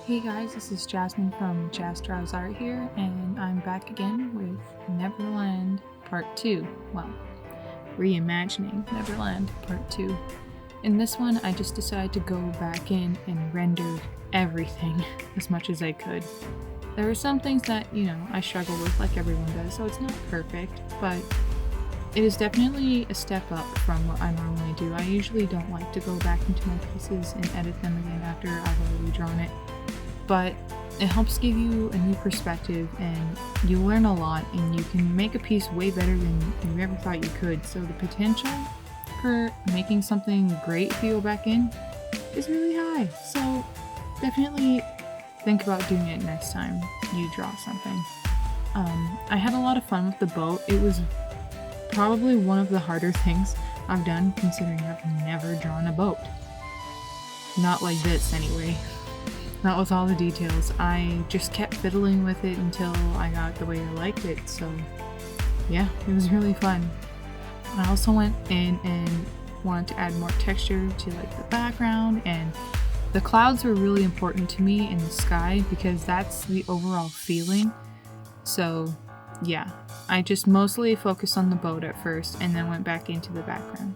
Hey guys, this is Jasmine from Jazz Draws Art here, and I'm back again with Neverland Part 2. Well, Reimagining Neverland Part 2. In this one, I just decided to go back in and render everything as much as I could. There are some things that, I struggle with like everyone does, so it's not perfect, but it is definitely a step up from what I normally do. I usually don't like to go back into my pieces and edit them again after I've already drawn it. But it helps give you a new perspective and you learn a lot and you can make a piece way better than you ever thought you could. So the potential for making something great if you go back in is really high. So definitely think about doing it next time you draw something. I had a lot of fun with the boat. It was probably one of the harder things I've done considering I've never drawn a boat. Not like this anyway. Not with all the details. I just kept fiddling with it until I got the way I liked it, so yeah, it was really fun. I also went in and wanted to add more texture to like the background, and the clouds were really important to me in the sky because that's the overall feeling. So yeah, I just mostly focused on the boat at first and then went back into the background.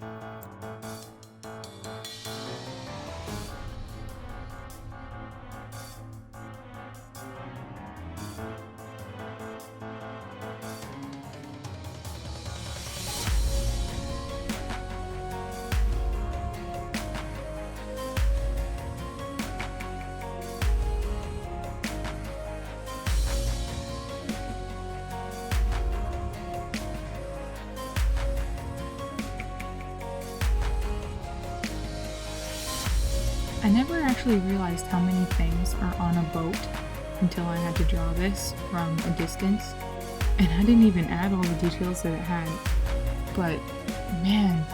I never actually realized how many things are on a boat until I had to draw this from a distance, and I didn't even add all the details that it had. But man,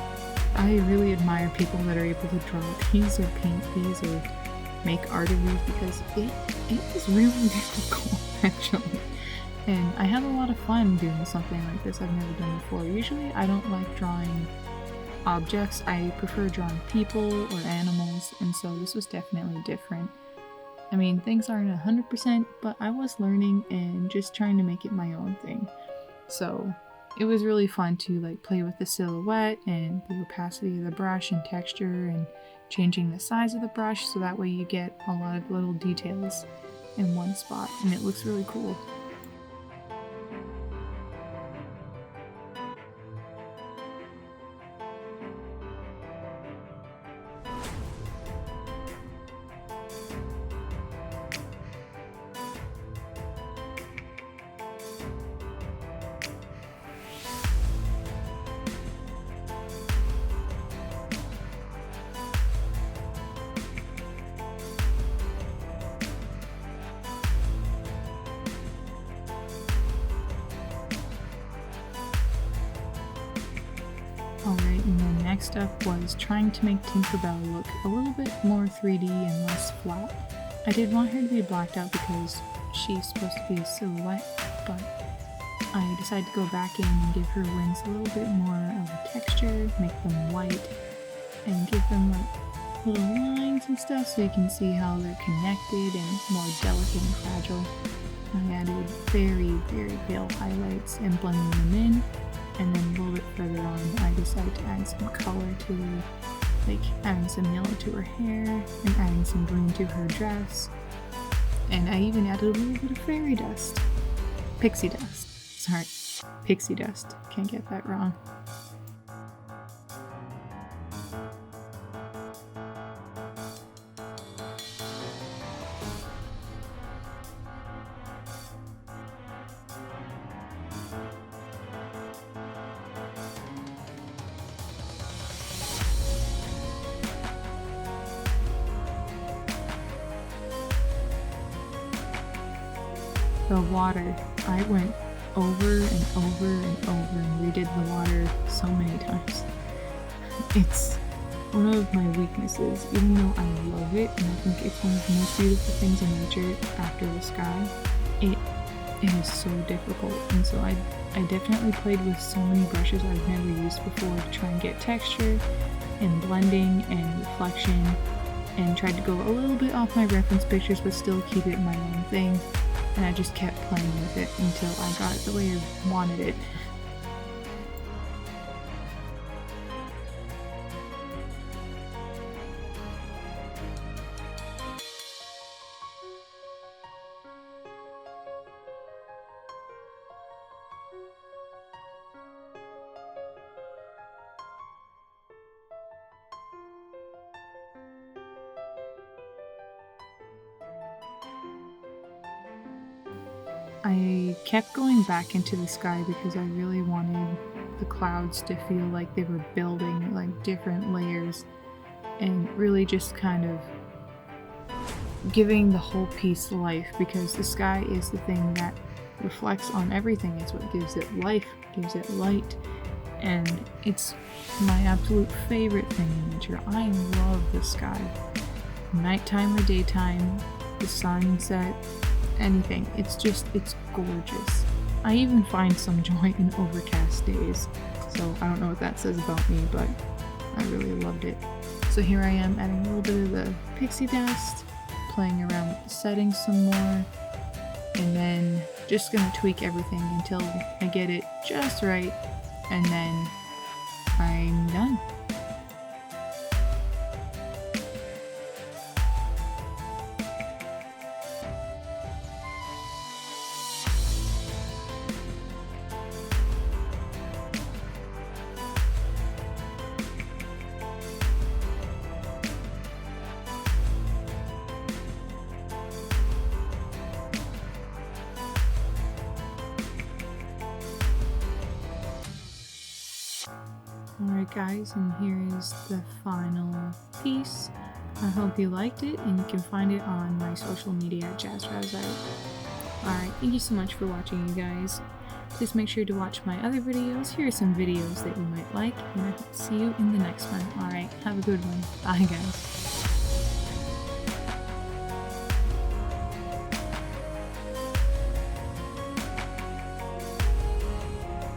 I really admire people that are able to draw these or paint these or make art of these because it is really difficult actually. And I had a lot of fun doing something like this I've never done before. Usually I don't like drawing objects, I prefer drawing people or animals, and so this was definitely different. I mean, things aren't 100%, but I was learning and just trying to make it my own thing. So it was really fun to like play with the silhouette and the opacity of the brush and texture and changing the size of the brush so that way you get a lot of little details in one spot and it looks really cool. Alright, and then next up was trying to make Tinkerbell look a little bit more 3D and less flat. I did want her to be blacked out because she's supposed to be a silhouette, but I decided to go back in and give her wings a little bit more of a texture, make them white, and give them like little lines and stuff so you can see how they're connected and more delicate and fragile. I added very, very pale highlights and blending them in. And then a little bit further on, I decided to add some color to her, like adding some yellow to her hair and adding some green to her dress. And I even added a little bit of fairy dust. Pixie dust. Sorry, pixie dust. Can't get that wrong. The water, I went over and over and over and redid the water so many times. It's one of my weaknesses, even though I love it and I think it's one of the most beautiful things in nature after the sky. It is so difficult, and so I definitely played with so many brushes I've never used before to try and get texture and blending and reflection and tried to go a little bit off my reference pictures but still keep it my own thing, and I just kept playing with it until I got it the way I wanted it. I kept going back into the sky because I really wanted the clouds to feel like they were building like different layers and really just kind of giving the whole piece life, because the sky is the thing that reflects on everything. It's what gives it life, gives it light, and it's my absolute favorite thing in nature. I love the sky. Nighttime or daytime, the sunset, anything. It's gorgeous. I even find some joy in overcast days. So I don't know what that says about me, but I really loved it. So here I am adding a little bit of the pixie dust, playing around with the settings some more, and then just gonna tweak everything until I get it just right, and then I'm done. Alright guys, and here is the final piece. I hope you liked it, and you can find it on my social media at JazzRowsArt. Alright, thank you so much for watching, you guys. Please make sure to watch my other videos. Here are some videos that you might like, and I hope to see you in the next one. Alright, have a good one. Bye guys.